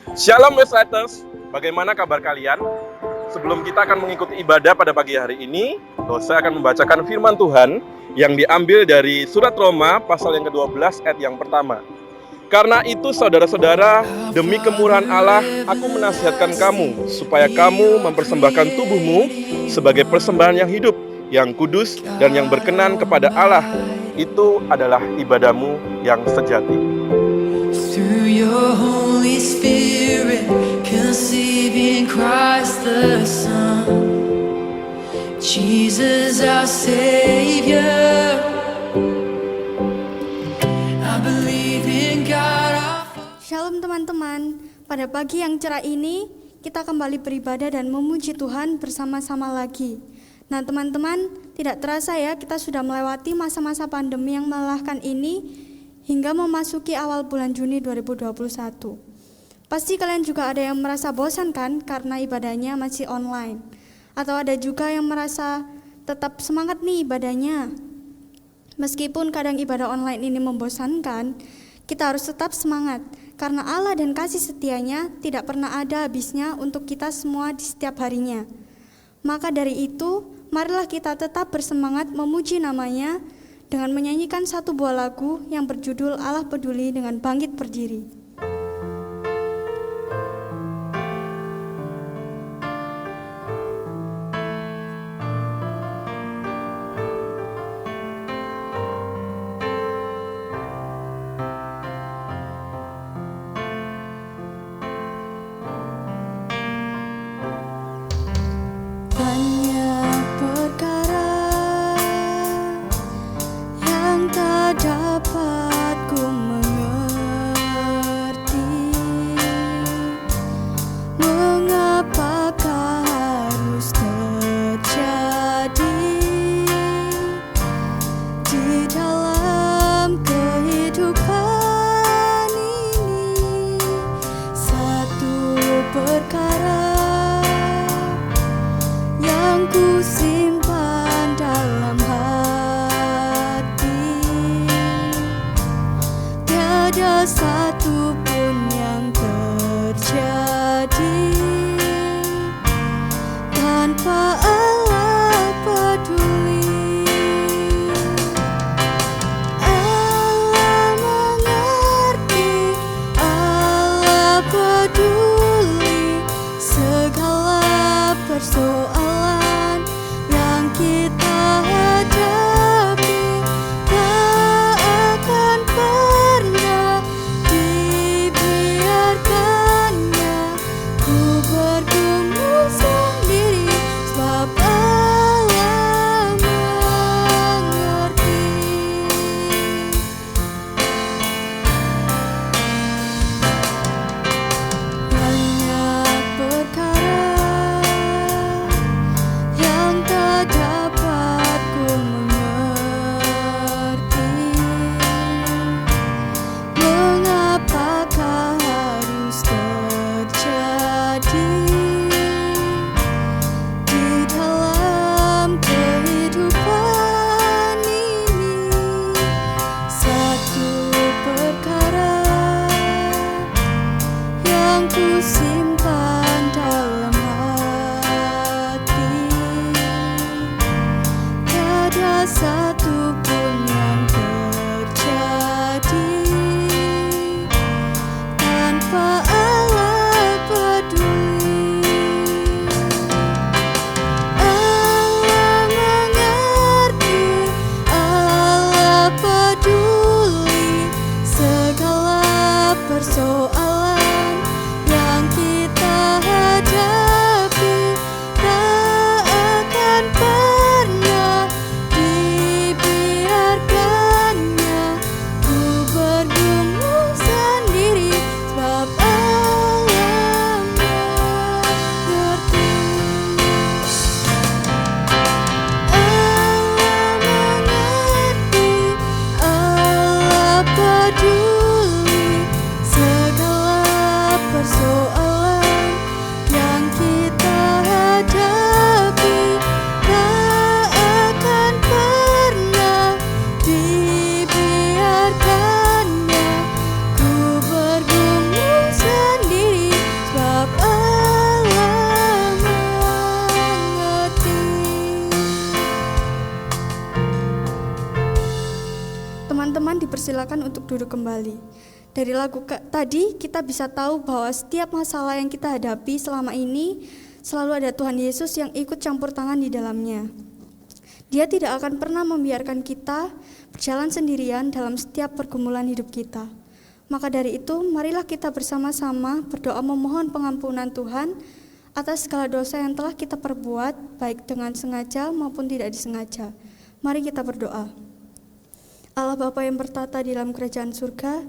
Shalom Westlighters, bagaimana kabar kalian? Sebelum kita akan mengikuti ibadah pada pagi hari ini, saya akan membacakan firman Tuhan yang diambil dari surat Roma pasal yang ke-12 ayat yang pertama. Karena itu saudara-saudara, demi kemurahan Allah, aku menasihatkan kamu supaya kamu mempersembahkan tubuhmu sebagai persembahan yang hidup, yang kudus dan yang berkenan kepada Allah. Itu adalah ibadahmu yang sejati. Through your Holy Spirit, conceiving Christ the Son, Jesus our Savior. I believe in God our Father. Shalom teman-teman, pada pagi yang cerah ini kita kembali beribadah dan memuji Tuhan bersama-sama lagi. Nah teman-teman, tidak terasa ya kita sudah melewati masa-masa pandemi yang melelahkan ini hingga memasuki awal bulan Juni 2021. Pasti kalian juga ada yang merasa bosan kan karena ibadahnya masih online. Atau ada juga yang merasa tetap semangat nih ibadahnya. Meskipun kadang ibadah online ini membosankan, kita harus tetap semangat karena Allah dan kasih setianya tidak pernah ada habisnya untuk kita semua di setiap harinya. Maka dari itu, marilah kita tetap bersemangat memuji namanya dengan menyanyikan satu buah lagu yang berjudul Allah Peduli dengan Bangkit Berdiri. Banyak perkara yang tak dapat ku mengerti, mengapakah harus terjadi di dalam kehidupan ini. Satu perkara yang ku simpan dalam hati, tiada satu pun yang terjadi tanpa Allah peduli. Allah mengerti, Allah peduli segala persoalan yang kita hadapi. Tak akan pernah dibiarkannya ku bergumul sendiri, sebab silakan untuk duduk kembali. Dari lagu tadi kita bisa tahu bahwa setiap masalah yang kita hadapi selama ini selalu ada Tuhan Yesus yang ikut campur tangan di dalamnya. Dia tidak akan pernah membiarkan kita berjalan sendirian dalam setiap pergumulan hidup kita. Maka dari itu, marilah kita bersama-sama berdoa memohon pengampunan Tuhan atas segala dosa yang telah kita perbuat, baik dengan sengaja maupun tidak disengaja. Mari kita berdoa. Allah Bapa yang bertata di dalam kerajaan surga,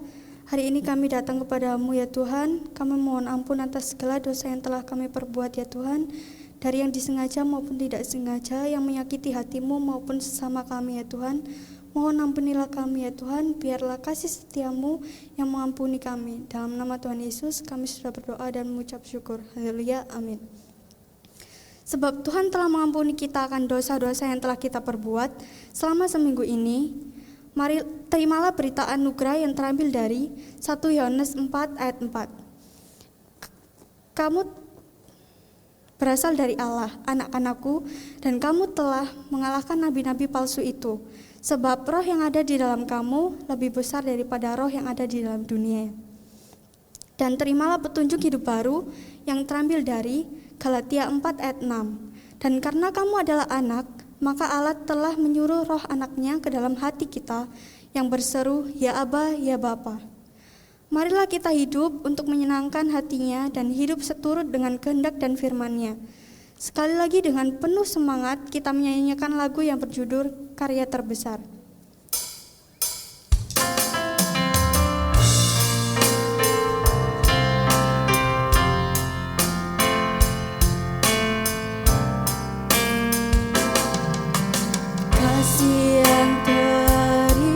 hari ini kami datang kepadamu ya Tuhan. Kami mohon ampun atas segala dosa yang telah kami perbuat ya Tuhan, dari yang disengaja maupun tidak sengaja, yang menyakiti hatimu maupun sesama kami ya Tuhan. Mohon ampunilah kami ya Tuhan, biarlah kasih setiamu yang mengampuni kami. Dalam nama Tuhan Yesus kami sudah berdoa dan mengucap syukur. Haleluya, amin. Sebab Tuhan telah mengampuni kita akan dosa-dosa yang telah kita perbuat selama seminggu ini, mari terimalah berita anugerah yang terambil dari 1 Yohanes 4 ayat 4. Kamu berasal dari Allah, anak-anakku, dan kamu telah mengalahkan nabi-nabi palsu itu, sebab roh yang ada di dalam kamu lebih besar daripada roh yang ada di dalam dunia. Dan terimalah petunjuk hidup baru yang terambil dari Galatia 4 ayat 6. Dan karena kamu adalah anak, maka Allah telah menyuruh roh anaknya ke dalam hati kita yang berseru, ya Aba, ya Bapa. Marilah kita hidup untuk menyenangkan hatinya dan hidup seturut dengan kehendak dan firman-Nya. Sekali lagi dengan penuh semangat kita menyanyikan lagu yang berjudul Karya Terbesar. Kasih yang terindah,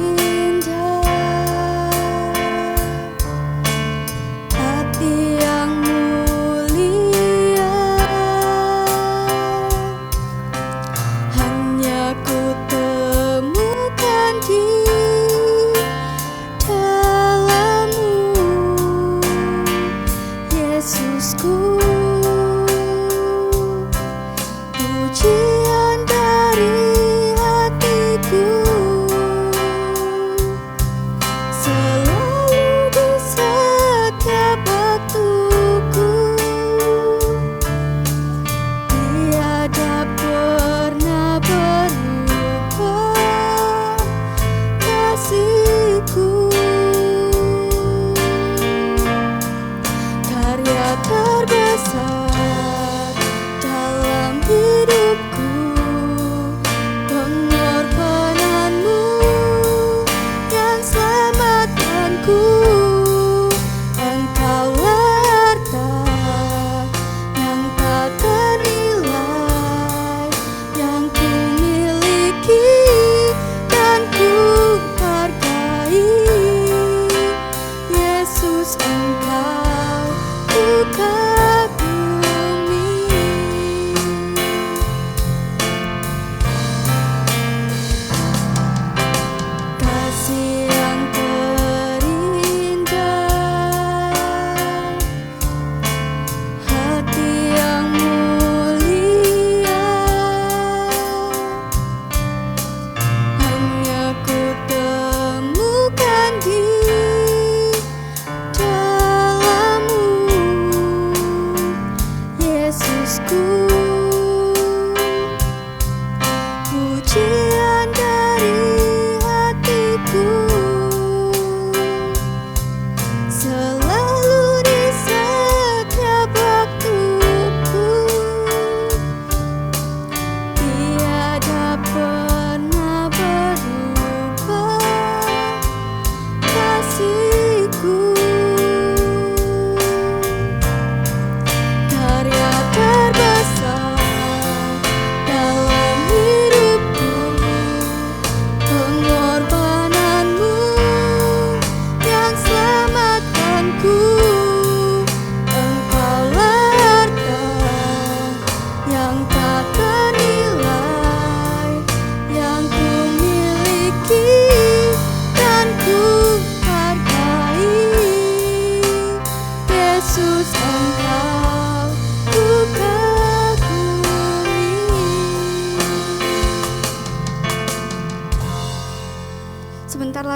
hati yang mulia, hanya ku temukan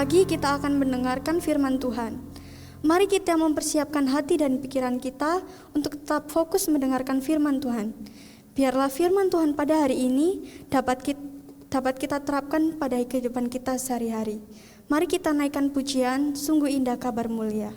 pagi kita akan mendengarkan firman Tuhan. Mari kita mempersiapkan hati dan pikiran kita untuk tetap fokus mendengarkan firman Tuhan. Biarlah firman Tuhan pada hari ini dapat kita terapkan pada kehidupan kita sehari-hari. Mari kita naikkan pujian, sungguh indah kabar mulia.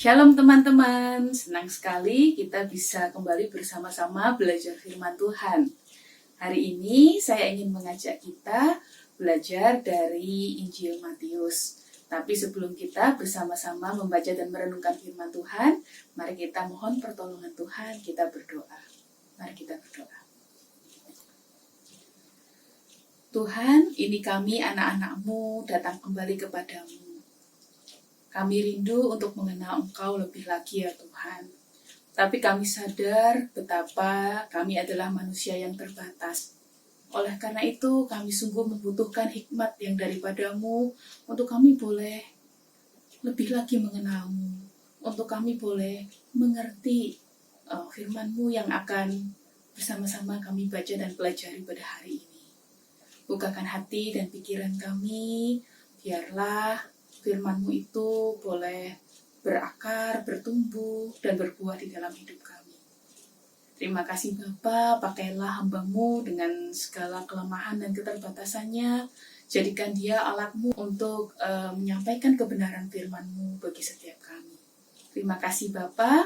Shalom teman-teman, senang sekali kita bisa kembali bersama-sama belajar firman Tuhan. Hari ini saya ingin mengajak kita belajar dari Injil Matius. Tapi sebelum kita bersama-sama membaca dan merenungkan firman Tuhan, mari kita mohon pertolongan Tuhan, kita berdoa. Mari kita berdoa. Tuhan, ini kami anak-anak-Mu datang kembali kepadamu. Kami rindu untuk mengenal Engkau lebih lagi ya Tuhan. Tapi kami sadar betapa kami adalah manusia yang terbatas. Oleh karena itu kami sungguh membutuhkan hikmat yang daripada-Mu untuk kami boleh lebih lagi mengenal-Mu. Untuk kami boleh mengerti firman-Mu yang akan bersama-sama kami baca dan pelajari pada hari ini. Bukakan hati dan pikiran kami, biarlah firman-Mu itu boleh berakar, bertumbuh, dan berbuah di dalam hidup kami. Terima kasih Bapa, pakailah hamba-Mu dengan segala kelemahan dan keterbatasannya. Jadikan dia alat-Mu untuk menyampaikan kebenaran firman-Mu bagi setiap kami. Terima kasih Bapa.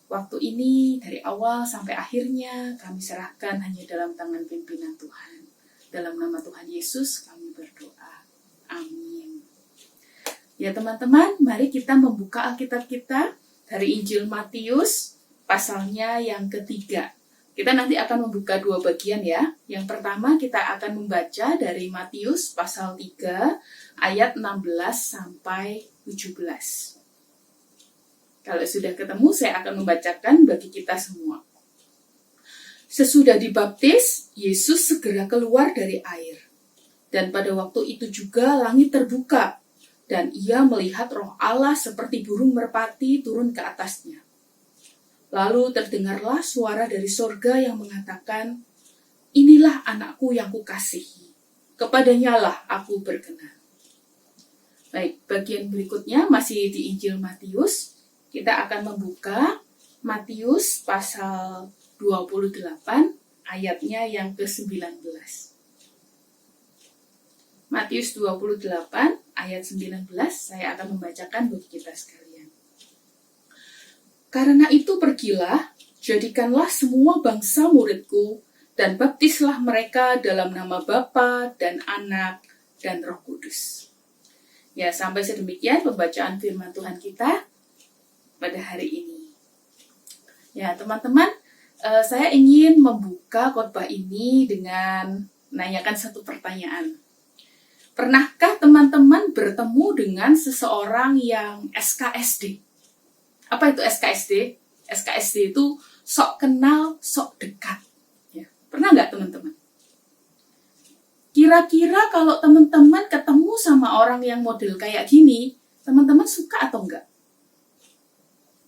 Waktu ini dari awal sampai akhirnya kami serahkan hanya dalam tangan pimpinan Tuhan. Dalam nama Tuhan Yesus kami berdoa. Amin. Ya teman-teman, mari kita membuka Alkitab kita dari Injil Matius, pasalnya yang ketiga. Kita nanti akan membuka dua bagian ya. Yang pertama kita akan membaca dari Matius pasal 3 ayat 16 sampai 17. Kalau sudah ketemu, saya akan membacakan bagi kita semua. Sesudah dibaptis, Yesus segera keluar dari air. Dan pada waktu itu juga langit terbuka, dan ia melihat Roh Allah seperti burung merpati turun ke atasnya. Lalu terdengarlah suara dari sorga yang mengatakan, "Inilah anakku yang kukasihi, kepadanya lah aku berkenan." Baik, bagian berikutnya masih di Injil Matius. Kita akan membuka Matius pasal 28 ayatnya yang ke-19. Matius 28 ayat 19 saya akan membacakan buat kita sekalian. "Karena itu pergilah, jadikanlah semua bangsa muridku, dan baptislah mereka dalam nama Bapa dan Anak dan Roh Kudus." Ya, sampai sedemikian pembacaan firman Tuhan kita pada hari ini. Ya, teman-teman, saya ingin membuka khotbah ini dengan menanyakan satu pertanyaan. Pernahkah teman-teman bertemu dengan seseorang yang SKSD? Apa itu SKSD? SKSD itu sok kenal, sok dekat. Ya, pernah nggak teman-teman? Kira-kira kalau teman-teman ketemu sama orang yang model kayak gini, teman-teman suka atau enggak?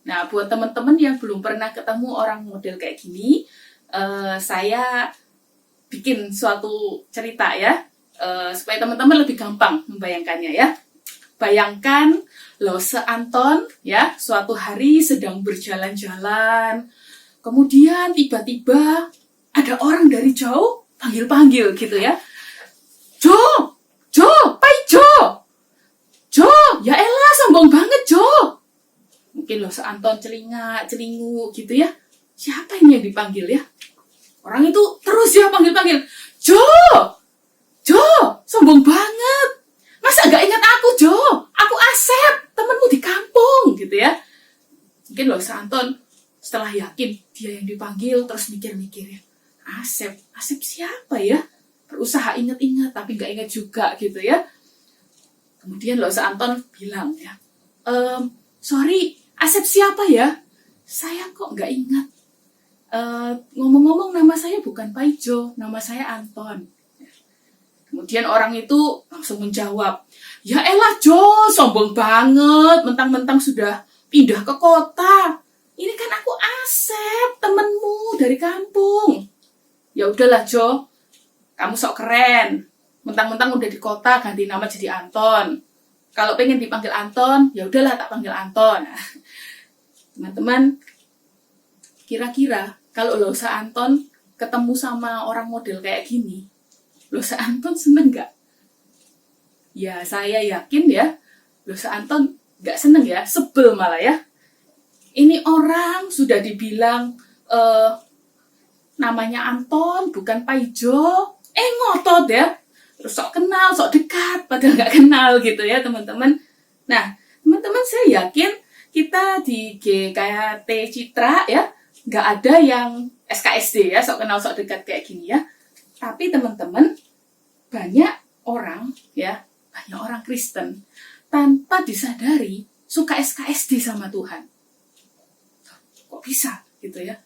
Nah, buat teman-teman yang belum pernah ketemu orang model kayak gini, saya bikin suatu cerita ya, supaya teman-teman lebih gampang membayangkannya ya. Bayangkan Lose Anton ya, suatu hari sedang berjalan-jalan, kemudian tiba-tiba ada orang dari jauh panggil-panggil gitu ya. Jo, Pai Jo, ya elah sombong banget Jo. Mungkin Lose Anton celingu gitu ya. Siapa ini yang dipanggil ya? Orang itu terus ya panggil-panggil. Jo, sombong banget. Masa gak ingat aku, Jo? Aku Asep, temenmu di kampung, gitu ya. Mungkin Lose Anton setelah yakin dia yang dipanggil, terus mikir-mikir ya. Asep siapa ya? Berusaha ingat-ingat, tapi gak ingat juga, gitu ya. Kemudian Lose Anton bilang ya, sorry, Asep siapa ya? Saya kok gak ingat. Ngomong-ngomong nama saya bukan Paijo, nama saya Anton. Kemudian orang itu langsung menjawab, ya elah Jo, sombong banget, mentang-mentang sudah pindah ke kota. Ini kan aku Asep, temenmu dari kampung. Ya udahlah Jo, kamu sok keren. Mentang-mentang udah di kota, ganti nama jadi Anton. Kalau pengen dipanggil Anton, ya udahlah tak panggil Anton. Teman-teman, kira-kira kalau Lose Anton ketemu sama orang model kayak gini, Lose Anton seneng gak? Ya, saya yakin ya, Lose Anton gak seneng ya, sebel malah ya. Ini orang sudah dibilang namanya Anton, bukan Paijo. Ngotot ya. Terus sok kenal, sok dekat, padahal gak kenal gitu ya teman-teman. Nah, teman-teman saya yakin kita di GKT Citra ya, gak ada yang SKSD ya, sok kenal, sok dekat kayak gini ya. Tapi teman-teman, banyak orang Kristen tanpa disadari suka SKSD sama Tuhan. Kok bisa gitu ya?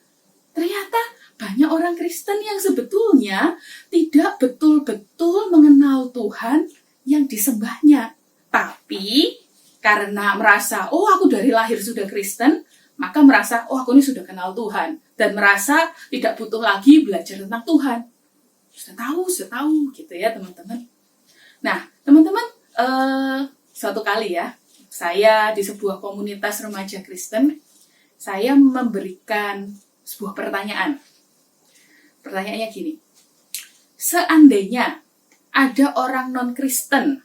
Ternyata banyak orang Kristen yang sebetulnya tidak betul-betul mengenal Tuhan yang disembahnya. Tapi karena merasa, aku dari lahir sudah Kristen, maka merasa, aku ini sudah kenal Tuhan. Dan merasa tidak butuh lagi belajar tentang Tuhan. Sudah tahu gitu ya teman-teman. Nah, teman-teman, suatu kali ya, saya di sebuah komunitas remaja Kristen, saya memberikan sebuah pertanyaan. Pertanyaannya gini, seandainya ada orang non-Kristen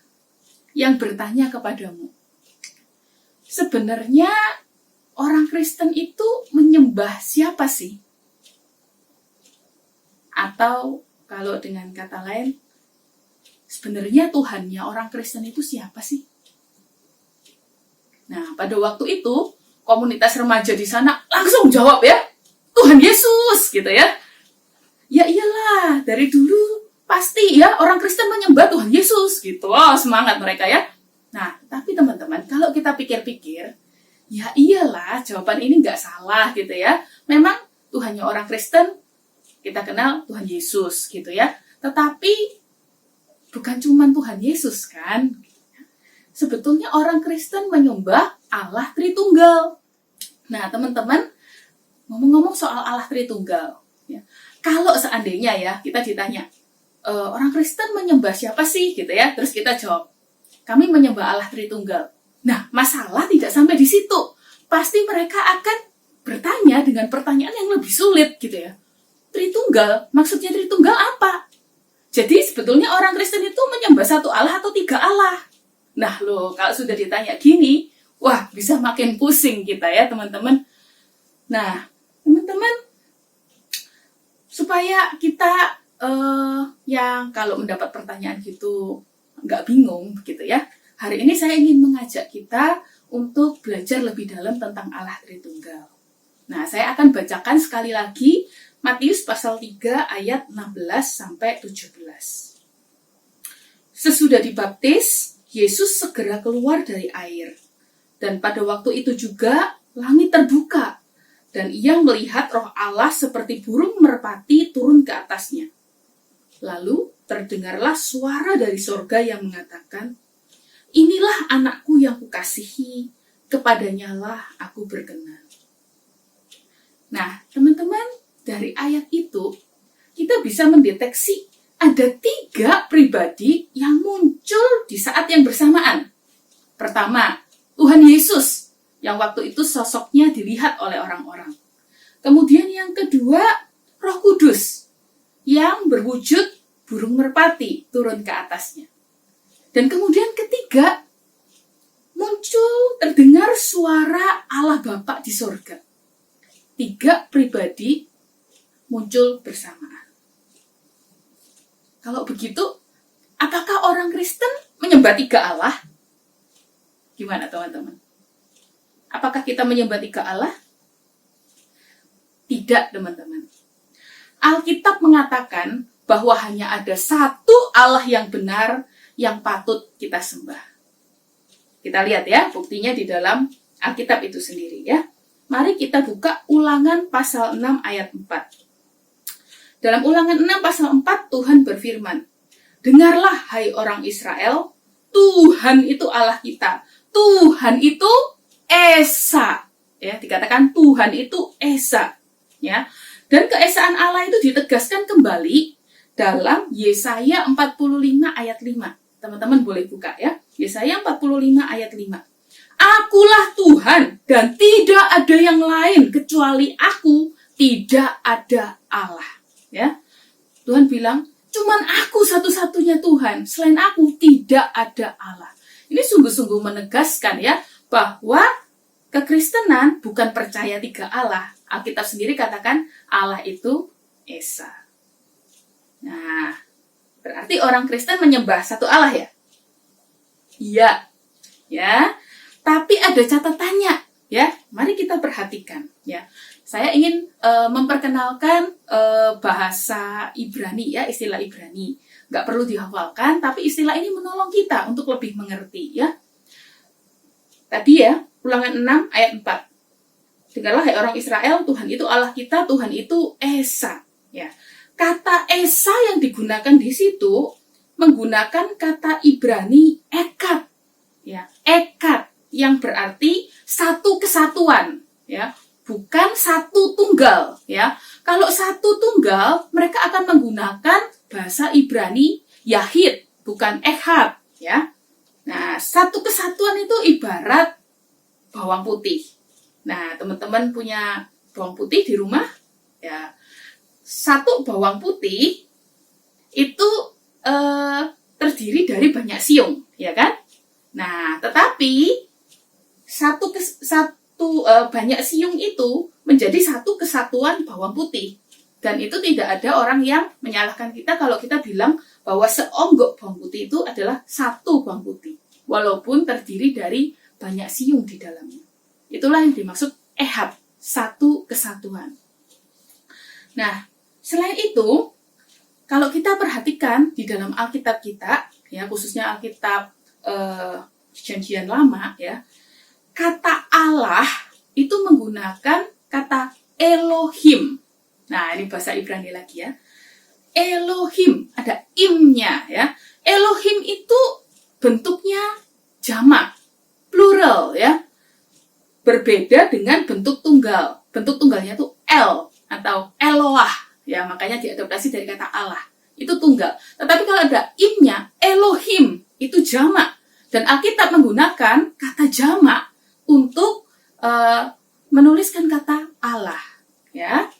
yang bertanya kepadamu, sebenarnya orang Kristen itu menyembah siapa sih? Atau kalau dengan kata lain, sebenarnya Tuhannya orang Kristen itu siapa sih? Nah, pada waktu itu, komunitas remaja di sana langsung jawab ya, Tuhan Yesus, gitu ya. Ya iyalah, dari dulu pasti ya orang Kristen menyembah Tuhan Yesus, gitu. Semangat mereka ya. Nah, tapi teman-teman, kalau kita pikir-pikir, ya iyalah, jawaban ini nggak salah, gitu ya. Memang Tuhannya orang Kristen kita kenal Tuhan Yesus gitu ya. Tetapi bukan cuma Tuhan Yesus kan. Sebetulnya orang Kristen menyembah Allah Tritunggal. Nah, teman-teman, ngomong-ngomong soal Allah Tritunggal, ya, kalau seandainya ya kita ditanya, orang Kristen menyembah siapa sih gitu ya, terus kita jawab, kami menyembah Allah Tritunggal. Nah, masalah tidak sampai di situ. Pasti mereka akan bertanya dengan pertanyaan yang lebih sulit gitu ya. Tritunggal, maksudnya Tritunggal apa? Jadi sebetulnya orang Kristen itu menyembah satu Allah atau tiga Allah? Nah loh, kalau sudah ditanya gini, wah bisa makin pusing kita ya teman-teman. Nah, teman-teman, supaya kita yang kalau mendapat pertanyaan gitu nggak bingung gitu ya, hari ini saya ingin mengajak kita untuk belajar lebih dalam tentang Allah Tritunggal. Nah, saya akan bacakan sekali lagi Matius pasal 3 ayat 16-17. Sesudah dibaptis, Yesus segera keluar dari air. Dan pada waktu itu juga langit terbuka, dan ia melihat Roh Allah seperti burung merpati turun ke atasnya. Lalu terdengarlah suara dari sorga yang mengatakan, "Inilah anakku yang kukasihi, kepadanyalah aku berkenan." Nah, teman-teman, dari ayat itu kita bisa mendeteksi ada 3 pribadi yang muncul di saat yang bersamaan. Pertama, Tuhan Yesus, yang waktu itu sosoknya dilihat oleh orang-orang. Kemudian yang kedua, Roh Kudus, yang berwujud burung merpati turun ke atasnya. Dan kemudian ketiga, muncul terdengar suara Allah Bapa di sorga. 3 pribadi muncul bersamaan. Kalau begitu, apakah orang Kristen menyembah 3 Allah? Gimana teman-teman? Apakah kita menyembah 3 Allah? Tidak, teman-teman. Alkitab mengatakan bahwa hanya ada satu Allah yang benar yang patut kita sembah. Kita lihat ya, buktinya di dalam Alkitab itu sendiri ya. Mari kita buka Ulangan pasal 6 ayat 4. Dalam Ulangan 6 pasal 4, Tuhan berfirman, "Dengarlah hai orang Israel, Tuhan itu Allah kita. Tuhan itu Esa." Ya, dikatakan Tuhan itu Esa. Ya. Dan keesaan Allah itu ditegaskan kembali dalam Yesaya 45 ayat 5. Teman-teman boleh buka ya. Yesaya 45 ayat 5. "Akulah Tuhan dan tidak ada yang lain kecuali aku, tidak ada Allah." Ya. Tuhan bilang, cuman aku satu-satunya Tuhan, selain aku tidak ada Allah. Ini sungguh-sungguh menegaskan ya, bahwa kekristenan bukan percaya 3 Allah. Alkitab sendiri katakan Allah itu Esa. Nah, berarti orang Kristen menyembah satu Allah ya? Iya. Ya. Tapi ada catatannya ya. Mari kita perhatikan ya. Saya ingin memperkenalkan bahasa Ibrani ya, istilah Ibrani. Nggak perlu dihafalkan, tapi istilah ini menolong kita untuk lebih mengerti ya. Tadi ya, Ulangan 6 ayat 4. "Dengarlah hai orang Israel, Tuhan itu Allah kita, Tuhan itu Esa." Ya. Kata Esa yang digunakan di situ menggunakan kata Ibrani ekad. Ya, ekad yang berarti satu kesatuan, ya. Bukan satu tunggal, ya. Kalau satu tunggal, mereka akan menggunakan bahasa Ibrani Yahid, bukan Ehad, ya. Nah, satu kesatuan itu ibarat bawang putih. Nah, teman-teman punya bawang putih di rumah, ya. Satu bawang putih itu terdiri dari banyak siung, ya kan? Nah, tetapi banyak siung itu menjadi satu kesatuan bawang putih. Dan itu tidak ada orang yang menyalahkan kita kalau kita bilang bahwa seonggok bawang putih itu adalah satu bawang putih. Walaupun terdiri dari banyak siung di dalamnya. Itulah yang dimaksud ehad, satu kesatuan. Nah, selain itu, kalau kita perhatikan di dalam Alkitab kita, ya khususnya Alkitab Perjanjian Lama, ya, kata Allah itu menggunakan kata Elohim. Nah, ini bahasa Ibrani lagi ya. Elohim, ada imnya ya. Elohim itu bentuknya jamak, plural ya. Berbeda dengan bentuk tunggal. Bentuk tunggalnya itu El atau Eloah ya, makanya diadaptasi dari kata Allah. Itu tunggal. Tetapi kalau ada imnya, Elohim, itu jamak. Dan Alkitab menggunakan kata jamak untuk menuliskan kata Allah. Ya.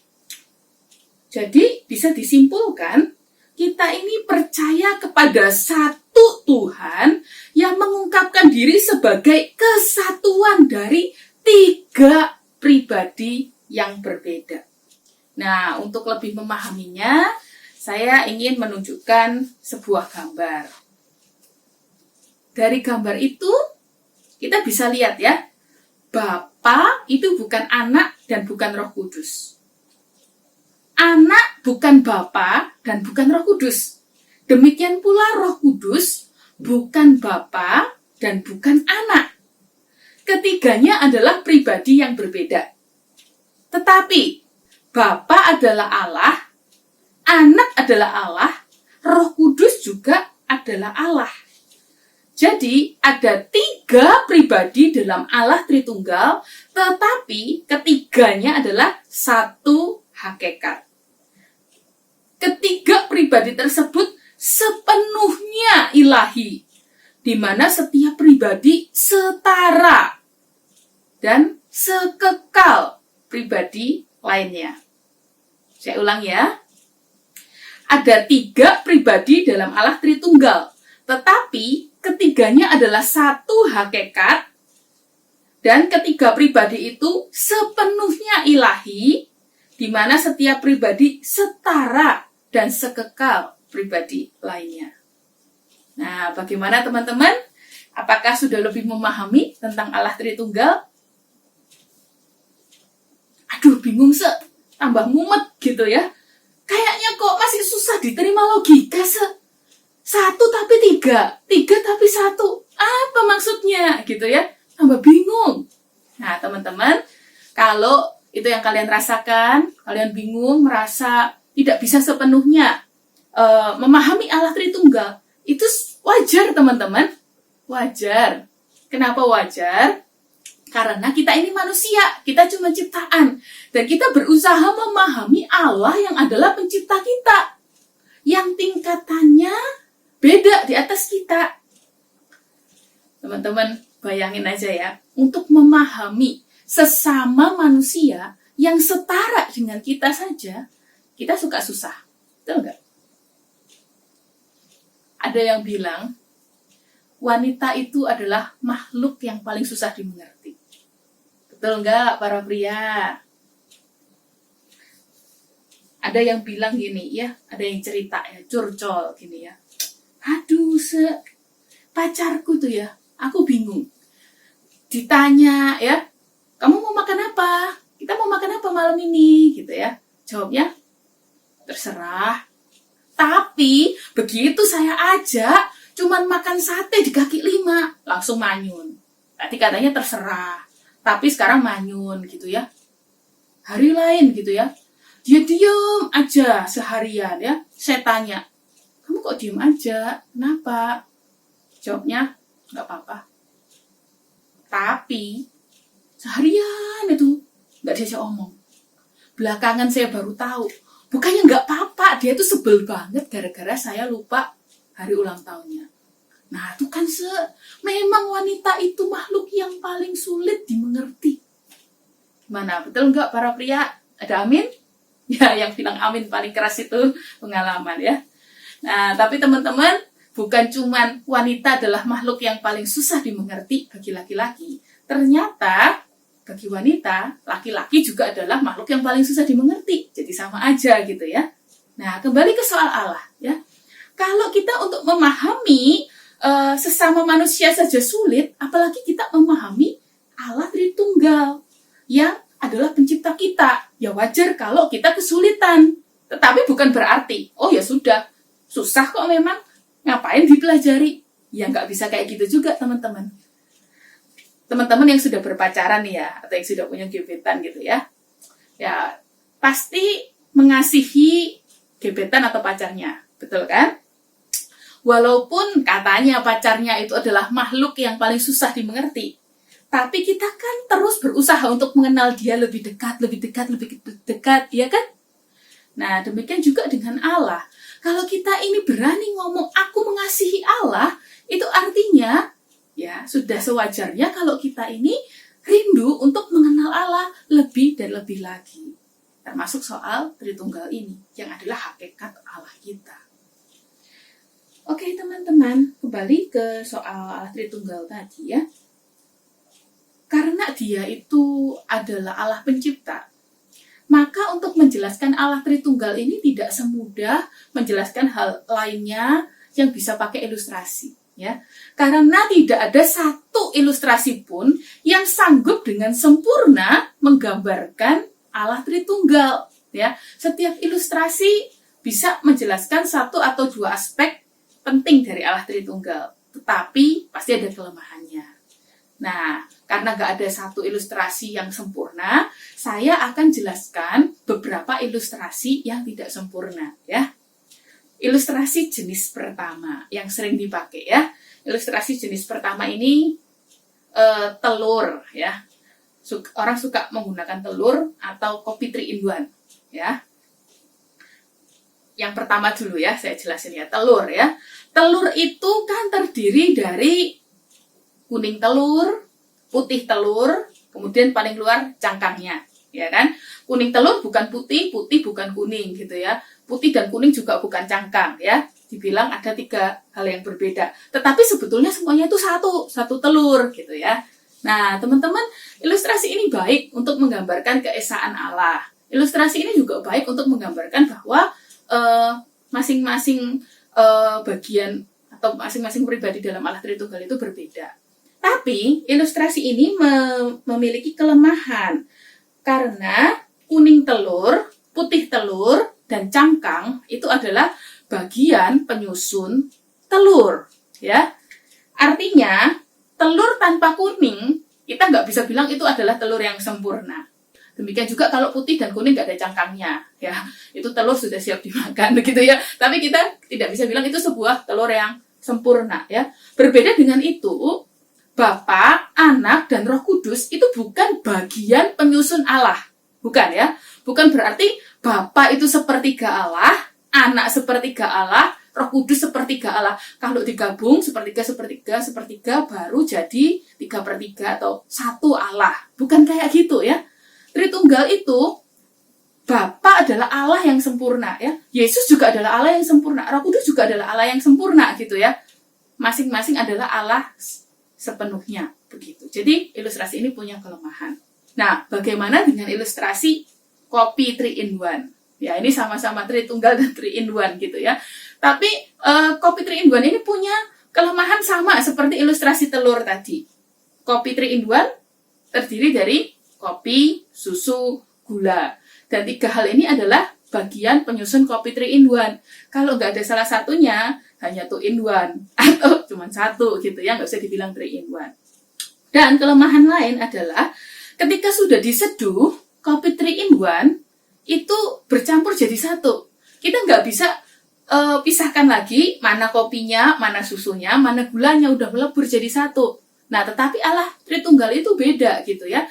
Jadi bisa disimpulkan, kita ini percaya kepada satu Tuhan yang mengungkapkan diri sebagai kesatuan dari 3 pribadi yang berbeda. Nah, untuk lebih memahaminya, saya ingin menunjukkan sebuah gambar. Dari gambar itu, kita bisa lihat ya, Bapa itu bukan Anak dan bukan Roh Kudus. Anak bukan Bapa dan bukan Roh Kudus. Demikian pula Roh Kudus bukan Bapa dan bukan Anak. Ketiganya adalah pribadi yang berbeda. Tetapi Bapa adalah Allah, Anak adalah Allah, Roh Kudus juga adalah Allah. Jadi ada 3 pribadi dalam Allah Tritunggal, tetapi ketiganya adalah satu hakikat. Ketiga pribadi tersebut sepenuhnya ilahi, di mana setiap pribadi setara dan sekekal pribadi lainnya. Saya ulang ya. Ada 3 pribadi dalam Allah Tritunggal, tetapi ketiganya adalah satu hakikat, dan ketiga pribadi itu sepenuhnya ilahi, di mana setiap pribadi setara dan sekekal pribadi lainnya. Nah, bagaimana teman-teman? Apakah sudah lebih memahami tentang Allah Tritunggal? Aduh, bingung tambah mumet gitu ya. Kayaknya kok masih susah diterima logika satu tapi 3 tapi 1. Apa maksudnya gitu ya? Tambah bingung. Nah, teman-teman, kalau itu yang kalian rasakan, kalian bingung, merasa tidak bisa sepenuhnya memahami Allah Tritunggal, itu wajar teman-teman. Wajar. Kenapa wajar? Karena kita ini manusia, kita cuma ciptaan. Dan kita berusaha memahami Allah yang adalah pencipta kita, yang tingkatannya beda di atas kita. Teman-teman, bayangin aja ya, untuk memahami sesama manusia yang setara dengan kita saja, kita suka susah. Betul nggak? Ada yang bilang, wanita itu adalah makhluk yang paling susah dimengerti. Betul nggak, para pria? Ada yang bilang gini ya, ada yang cerita ya, curcol gini ya. Aduh, pacarku tuh ya, aku bingung. Ditanya ya, kamu mau makan apa? Kita mau makan apa malam ini? Gitu ya. Jawabnya, terserah. Tapi, begitu saya ajak, cuman makan sate di kaki 5, langsung manyun. Tadi katanya terserah. Tapi sekarang manyun gitu ya. Hari lain gitu ya. Dia diem aja seharian ya. Saya tanya, kamu kok diem aja? Kenapa? Jawabnya, nggak apa-apa. Tapi, seharian itu nggak diajak omong. Belakangan saya baru tahu, bukannya nggak apa-apa, dia tuh sebel banget gara-gara saya lupa hari ulang tahunnya. Nah, itu kan memang wanita itu makhluk yang paling sulit dimengerti. Gimana, betul nggak para pria? Ada amin? Ya, yang bilang amin paling keras itu pengalaman ya. Nah, tapi teman-teman, bukan cuman wanita adalah makhluk yang paling susah dimengerti bagi laki-laki. Ternyata bagi wanita, laki-laki juga adalah makhluk yang paling susah dimengerti. Jadi sama aja gitu ya. Nah, kembali ke soal Allah ya. Kalau kita untuk memahami sesama manusia saja sulit, apalagi kita memahami Allah Tritunggal yang adalah pencipta kita. Ya wajar kalau kita kesulitan. Tetapi bukan berarti, oh ya sudah, susah kok memang, ngapain dipelajari? Ya nggak bisa kayak gitu juga teman-teman. Teman-teman yang sudah berpacaran nih ya, atau yang sudah punya gebetan gitu ya, ya pasti mengasihi gebetan atau pacarnya. Betul kan? Walaupun katanya pacarnya itu adalah makhluk yang paling susah dimengerti, tapi kita kan terus berusaha untuk mengenal dia lebih dekat, ya kan? Nah, demikian juga dengan Allah. Kalau kita ini berani ngomong, aku mengasihi Allah, itu artinya, ya sudah sewajarnya kalau kita ini rindu untuk mengenal Allah lebih dan lebih lagi. Termasuk soal Tritunggal ini, yang adalah hakikat Allah kita. Oke teman-teman, kembali ke soal Allah Tritunggal tadi ya. Karena dia itu adalah Allah pencipta, maka untuk menjelaskan Allah Tritunggal ini tidak semudah menjelaskan hal lainnya yang bisa pakai ilustrasi. Ya, karena tidak ada satu ilustrasi pun yang sanggup dengan sempurna menggambarkan Allah Tritunggal. Ya, setiap ilustrasi bisa menjelaskan satu atau dua aspek penting dari Allah Tritunggal, tetapi pasti ada kelemahannya. Nah, karena nggak ada satu ilustrasi yang sempurna, saya akan jelaskan beberapa ilustrasi yang tidak sempurna. Ya, ilustrasi jenis pertama yang sering dipakai ya. Ilustrasi jenis pertama ini telur ya. Orang suka menggunakan telur atau kopi 3-in-1 ya. Yang pertama dulu ya, saya jelasin ya, telur ya. Telur itu kan terdiri dari kuning telur, putih telur, kemudian paling luar cangkangnya, ya kan? Kuning telur bukan putih, putih bukan kuning gitu ya. Putih dan kuning juga bukan cangkang ya. Dibilang ada 3 hal yang berbeda. Tetapi sebetulnya semuanya itu satu telur gitu ya. Nah, teman-teman, ilustrasi ini baik untuk menggambarkan keesaan Allah. Ilustrasi ini juga baik untuk menggambarkan bahwa masing-masing bagian atau masing-masing pribadi dalam Allah Tritunggal itu berbeda. Tapi ilustrasi ini memiliki kelemahan karena kuning telur, putih telur, dan cangkang itu adalah bagian penyusun telur, ya. Artinya telur tanpa kuning kita nggak bisa bilang itu adalah telur yang sempurna. Demikian juga kalau putih dan kuning nggak ada cangkangnya, ya itu telur sudah siap dimakan, begitu ya. Tapi kita tidak bisa bilang itu sebuah telur yang sempurna, ya. Berbeda dengan itu, Bapa, Anak, dan Roh Kudus itu bukan bagian penyusun Allah, bukan ya. Bukan berarti Bapa itu sepertiga Allah, Anak sepertiga Allah, Roh Kudus sepertiga Allah. Kalau digabung sepertiga baru jadi 3/3 atau satu Allah. Bukan kayak gitu ya. Tritunggal itu Bapa adalah Allah yang sempurna ya. Yesus juga adalah Allah yang sempurna. Roh Kudus juga adalah Allah yang sempurna gitu ya. Masing-masing adalah Allah sepenuhnya begitu. Jadi ilustrasi ini punya kelemahan. Nah, bagaimana dengan ilustrasi kopi 3-in-1? Ya, ini sama-sama Tritunggal dan 3-in-1 gitu ya. Tapi kopi 3-in-1 ini punya kelemahan sama seperti ilustrasi telur tadi. Kopi 3-in-1 terdiri dari kopi, susu, gula. Dan 3 hal ini adalah bagian penyusun kopi 3-in-1. Kalau nggak ada salah satunya, hanya 2-in-1 atau cuma satu gitu ya, nggak usah dibilang 3-in-1. Dan kelemahan lain adalah ketika sudah diseduh, kopi 3-in-1 itu bercampur jadi satu. Kita nggak bisa pisahkan lagi mana kopinya, mana susunya, mana gulanya, udah melebur jadi satu. Nah, tetapi Allah Tritunggal itu beda gitu ya.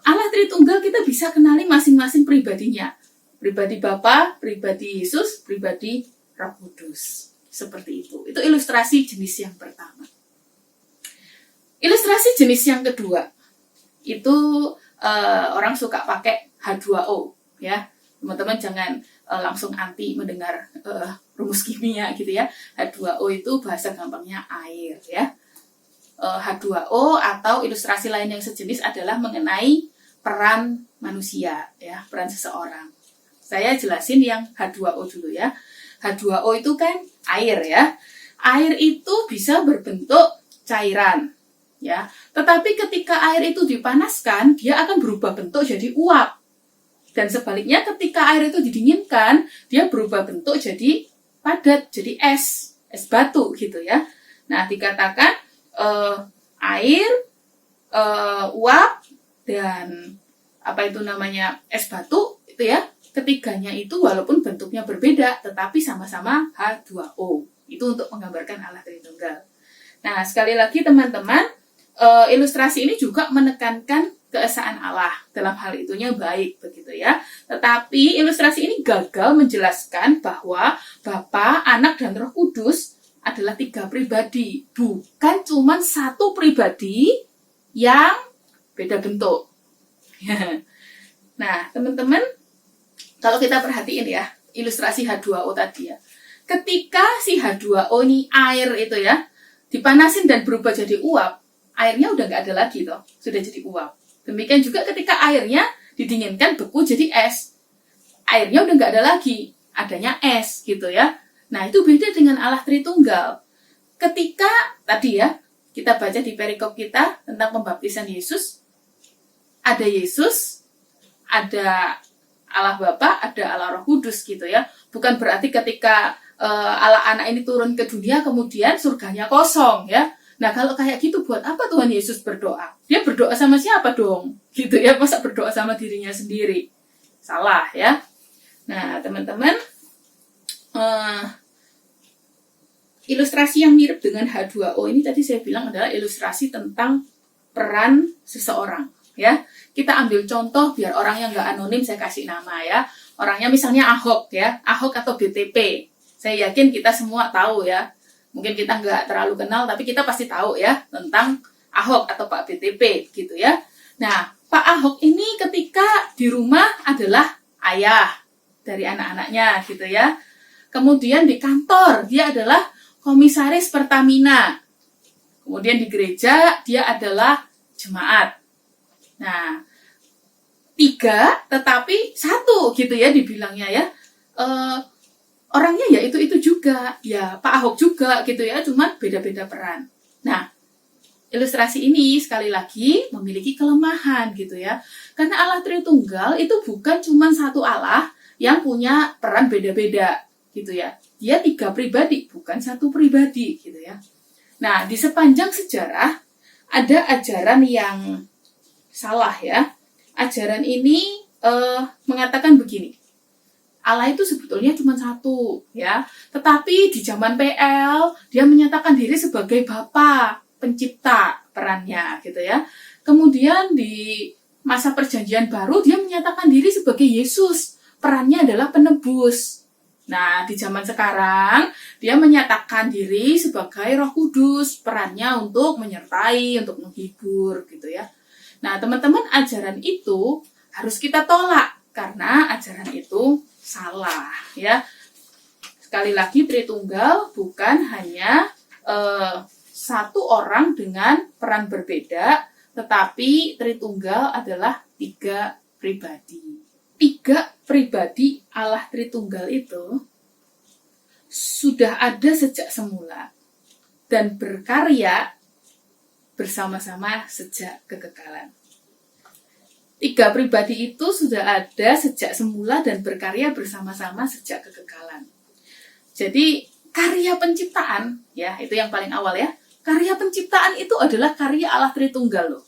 Allah Tritunggal kita bisa kenali masing-masing pribadinya. Pribadi Bapa, pribadi Yesus, pribadi Roh Kudus. Seperti itu. Itu ilustrasi jenis yang pertama. Ilustrasi jenis yang kedua, itu orang suka pakai H2O. Ya, teman-teman jangan langsung anti mendengar rumus kimia gitu ya. H2O itu bahasa gampangnya air ya. H2O atau ilustrasi lain yang sejenis adalah mengenai peran manusia ya, peran seseorang. Saya jelasin yang H2O dulu ya. H2O itu kan air ya. Air itu bisa berbentuk cairan ya. Tetapi ketika air itu dipanaskan, dia akan berubah bentuk jadi uap. Dan sebaliknya ketika air itu didinginkan, dia berubah bentuk jadi padat, jadi es batu gitu ya. Nah, dikatakan air, uap, dan apa itu namanya es batu itu ya, ketiganya itu walaupun bentuknya berbeda, tetapi sama-sama H2O. Itu untuk menggambarkan Allah Tritunggal. Nah, sekali lagi teman-teman, ilustrasi ini juga menekankan keesaan Allah. Dalam hal itunya baik, begitu ya. Tetapi ilustrasi ini gagal menjelaskan bahwa Bapa, Anak, dan Roh Kudus adalah 3 pribadi. Bukan cuma satu pribadi yang beda bentuk. Nah, teman-teman, kalau kita perhatiin ya, ilustrasi H2O tadi ya. Ketika si H2O ini air itu ya, dipanasin dan berubah jadi uap, airnya udah nggak ada lagi toh, sudah jadi uap. Demikian juga ketika airnya didinginkan beku jadi es. Airnya udah nggak ada lagi, adanya es gitu ya. Nah, itu beda dengan Allah Tritunggal. Ketika tadi ya, kita baca di perikop kita tentang pembaptisan Yesus, ada Yesus, ada Allah Bapa, ada Allah Roh Kudus gitu ya. Bukan berarti ketika Allah Anak ini turun ke dunia kemudian surganya kosong ya. Nah, kalau kayak gitu buat apa Tuhan Yesus berdoa? Dia berdoa sama siapa dong? Gitu ya, masa berdoa sama dirinya sendiri? Salah ya. Nah, teman-teman, ilustrasi yang mirip dengan H2O ini tadi saya bilang adalah ilustrasi tentang peran seseorang ya. Kita ambil contoh biar orang yang nggak anonim saya kasih nama ya. Orangnya misalnya Ahok ya, Ahok atau BTP. Saya yakin kita semua tahu ya. Mungkin kita nggak terlalu kenal, tapi kita pasti tahu ya tentang Ahok atau Pak BTP gitu ya. Nah, Pak Ahok ini ketika di rumah adalah ayah dari anak-anaknya gitu ya. Kemudian di kantor dia adalah komisaris Pertamina. Kemudian di gereja dia adalah jemaat. Nah, 3 tetapi 1 gitu ya dibilangnya ya. Orangnya ya itu juga, ya Pak Ahok juga gitu ya, cuma beda-beda peran. Nah, ilustrasi ini sekali lagi memiliki kelemahan gitu ya. Karena Allah Tritunggal itu bukan cuma satu Allah yang punya peran beda-beda gitu ya. Dia 3 pribadi, bukan 1 pribadi gitu ya. Nah, di sepanjang sejarah ada ajaran yang salah ya. Ajaran ini mengatakan begini. Allah itu sebetulnya cuma 1 ya. Tetapi di zaman PL dia menyatakan diri sebagai Bapa, pencipta perannya gitu ya. Kemudian di masa perjanjian baru dia menyatakan diri sebagai Yesus, perannya adalah penebus. Nah, di zaman sekarang dia menyatakan diri sebagai Roh Kudus, perannya untuk menyertai, untuk menghibur gitu ya. Nah, teman-teman, ajaran itu harus kita tolak karena ajaran itu salah ya. Sekali lagi, Tritunggal bukan hanya 1 orang dengan peran berbeda, tetapi Tritunggal adalah 3 pribadi. 3 pribadi Allah Tritunggal itu sudah ada sejak semula dan berkarya bersama-sama sejak kekekalan. 3 pribadi itu sudah ada sejak semula dan berkarya bersama-sama sejak kekekalan. Jadi karya penciptaan, ya itu yang paling awal ya. Karya penciptaan itu adalah karya Allah Tritunggal loh.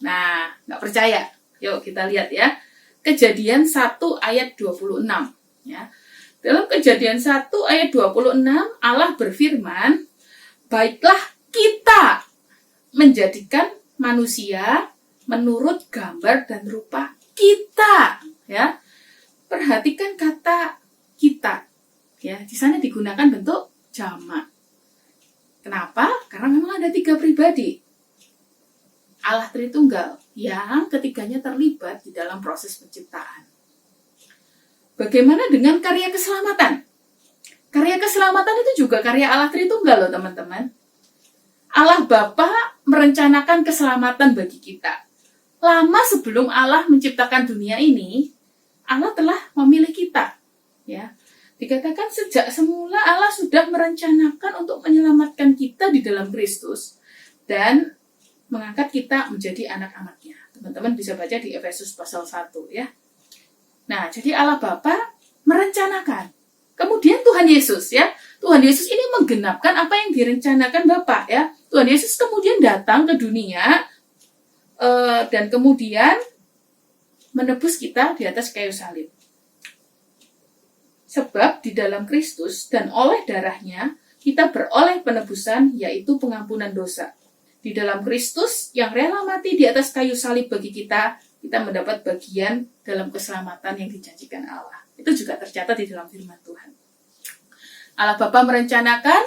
Nah, nggak percaya? Yuk kita lihat ya. Kejadian 1 ayat 26. Ya. Dalam Kejadian 1 ayat 26, Allah berfirman, baiklah kita menjadikan manusia menurut gambar dan rupa kita, ya. Perhatikan kata kita, ya. Di sana digunakan bentuk jamak. Kenapa? Karena memang ada 3 pribadi. Allah Tritunggal yang ketiganya terlibat di dalam proses penciptaan. Bagaimana dengan karya keselamatan? Karya keselamatan itu juga karya Allah Tritunggal loh, teman-teman. Allah Bapa merencanakan keselamatan bagi kita. Lama sebelum Allah menciptakan dunia ini, Allah telah memilih kita. Ya, dikatakan sejak semula Allah sudah merencanakan untuk menyelamatkan kita di dalam Kristus dan mengangkat kita menjadi anak-anaknya. Teman-teman bisa baca di Efesus pasal 1 ya. Nah, jadi Allah Bapa merencanakan. Kemudian Tuhan Yesus ya. Tuhan Yesus ini menggenapkan apa yang direncanakan Bapa ya. Tuhan Yesus kemudian datang ke dunia dan kemudian menebus kita di atas kayu salib. Sebab di dalam Kristus dan oleh darahnya kita beroleh penebusan, yaitu pengampunan dosa. Di dalam Kristus yang rela mati di atas kayu salib bagi kita mendapat bagian dalam keselamatan yang dijanjikan Allah. Itu juga tercatat di dalam firman Tuhan. Allah Bapa merencanakan,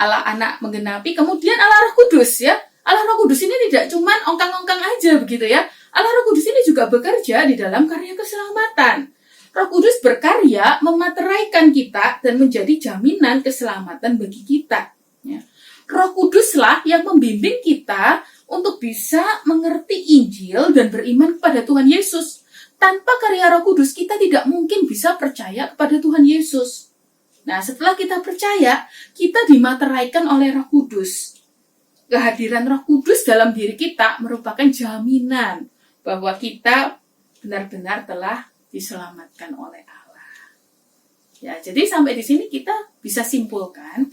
Allah Anak menggenapi, kemudian Allah Roh Kudus ya. Allah Roh Kudus ini tidak cuma ongkang-ongkang aja begitu ya. Allah Roh Kudus ini juga bekerja di dalam karya keselamatan. Roh Kudus berkarya memateraikan kita dan menjadi jaminan keselamatan bagi kita. Ya. Roh Kuduslah yang membimbing kita untuk bisa mengerti Injil dan beriman kepada Tuhan Yesus. Tanpa karya Roh Kudus, kita tidak mungkin bisa percaya kepada Tuhan Yesus. Nah, setelah kita percaya, kita dimateraikan oleh Roh Kudus. Kehadiran Roh Kudus dalam diri kita merupakan jaminan bahwa kita benar-benar telah diselamatkan oleh Allah. Ya, jadi sampai di sini kita bisa simpulkan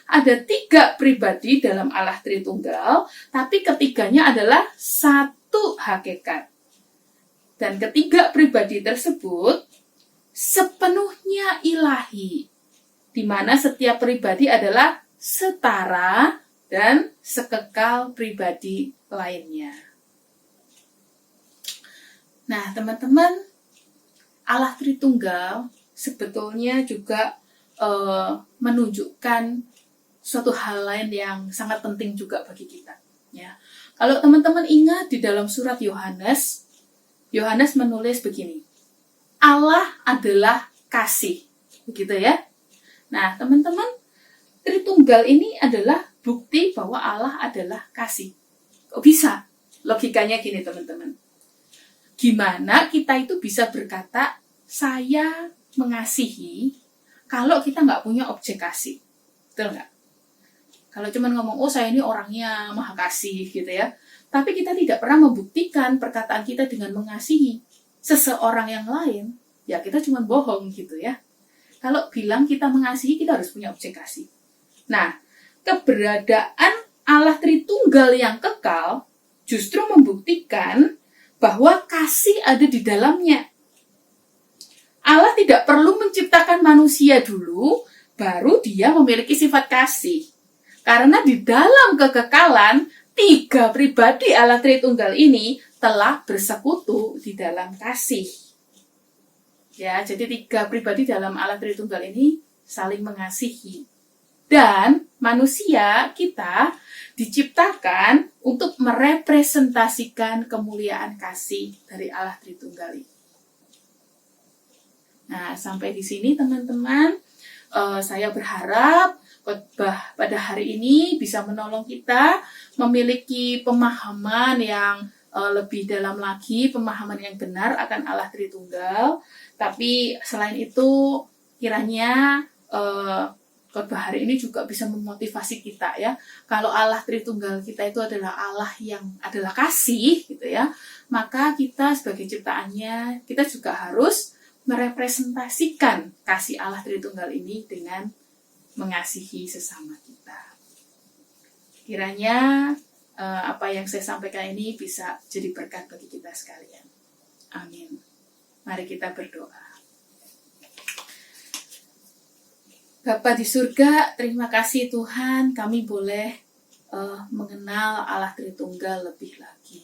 ada 3 pribadi dalam Allah Tritunggal, tapi ketiganya adalah satu hakikat. Dan ketiga pribadi tersebut sepenuhnya ilahi, di mana setiap pribadi adalah setara dan sekekal pribadi lainnya. Nah, teman-teman, Allah Tritunggal sebetulnya juga menunjukkan suatu hal lain yang sangat penting juga bagi kita. Ya. Kalau teman-teman ingat di dalam surat Yohanes menulis begini, Allah adalah kasih, begitu ya. Nah, teman-teman, Tritunggal ini adalah bukti bahwa Allah adalah kasih. Kok bisa? Logikanya gini, teman-teman. Gimana kita itu bisa berkata, saya mengasihi, kalau kita nggak punya objek kasih? Betul nggak? Kalau cuma ngomong, oh saya ini orangnya maha kasih, gitu ya. Tapi kita tidak pernah membuktikan perkataan kita dengan mengasihi seseorang yang lain, ya kita cuma bohong, gitu ya. Kalau bilang kita mengasihi, kita harus punya objek kasih. Nah, keberadaan Allah Tritunggal yang kekal justru membuktikan bahwa kasih ada di dalamnya. Allah tidak perlu menciptakan manusia dulu, baru dia memiliki sifat kasih. Karena di dalam kekekalan, 3 pribadi Allah Tritunggal ini telah bersekutu di dalam kasih. Ya, jadi 3 pribadi dalam Allah Tritunggal ini saling mengasihi. Dan manusia kita diciptakan untuk merepresentasikan kemuliaan kasih dari Allah Tritunggal ini. Nah, sampai di sini teman-teman, saya berharap khotbah pada hari ini bisa menolong kita memiliki pemahaman yang lebih dalam lagi, pemahaman yang benar akan Allah Tritunggal. Tapi selain itu, kiranya khotbah hari ini juga bisa memotivasi kita ya. Kalau Allah Tritunggal kita itu adalah Allah yang adalah kasih gitu ya, maka kita sebagai ciptaannya, kita juga harus merepresentasikan kasih Allah Tritunggal ini dengan mengasihi sesama kita. Kiranya apa yang saya sampaikan ini bisa jadi berkat bagi kita sekalian. Amin. Mari kita berdoa. Bapa di surga, terima kasih Tuhan, kami boleh mengenal Allah Tritunggal lebih lagi.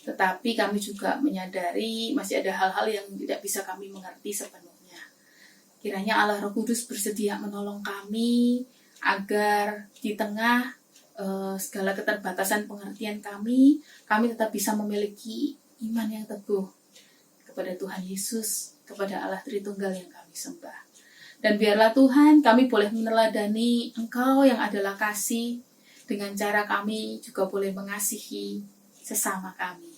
Tetapi kami juga menyadari masih ada hal-hal yang tidak bisa kami mengerti sepenuhnya. Kiranya Allah Roh Kudus bersedia menolong kami agar di tengah segala keterbatasan pengertian kami tetap bisa memiliki iman yang teguh kepada Tuhan Yesus, kepada Allah Tritunggal yang kami sembah. Dan biarlah Tuhan kami boleh meneladani Engkau yang adalah kasih, dengan cara kami juga boleh mengasihi sesama kami.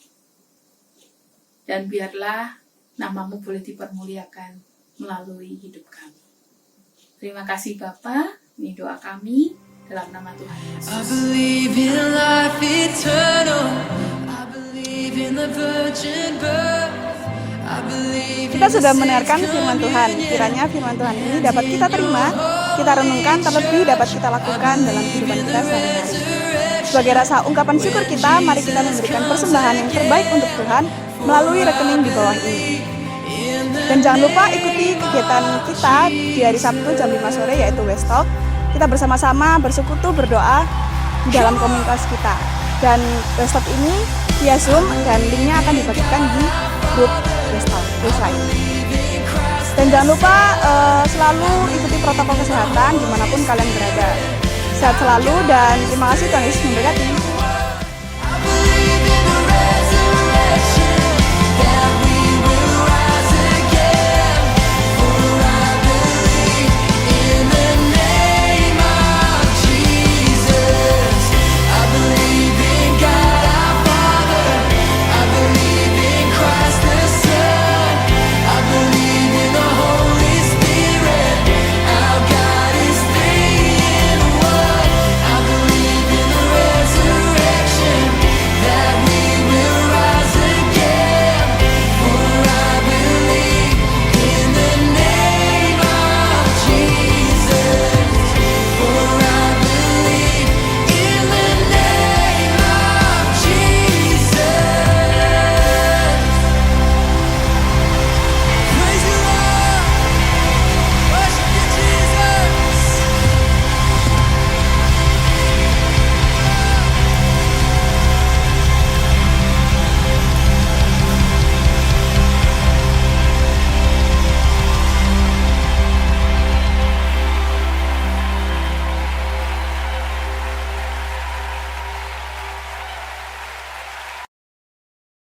Dan biarlah nama-Mu boleh dipermuliakan melalui hidup kami. Terima kasih Bapa, ini doa kami dalam nama Tuhan Yesus. I believe in life eternal. I believe in the virgin birth. I believe Kita sudah mendengarkan firman Tuhan. Kiranya firman Tuhan ini dapat kita terima, kita renungkan, terlebih dapat kita lakukan dalam kehidupan kita sehari-hari. Sebagai rasa ungkapan syukur kita, mari kita memberikan persembahan yang terbaik untuk Tuhan melalui rekening di bawah ini. in the Dan jangan lupa ikuti kegiatan kita di hari Sabtu jam 5 sore yaitu West Talk. Kita bersama-sama bersekutu berdoa di dalam komunitas kita. Dan West Talk ini via Zoom dan linknya akan dibagikan di grup West Talk, Westlife. Dan jangan lupa selalu ikuti protokol kesehatan dimanapun kalian berada. Sehat selalu dan terima kasih, Tuhan Yesus memberkati.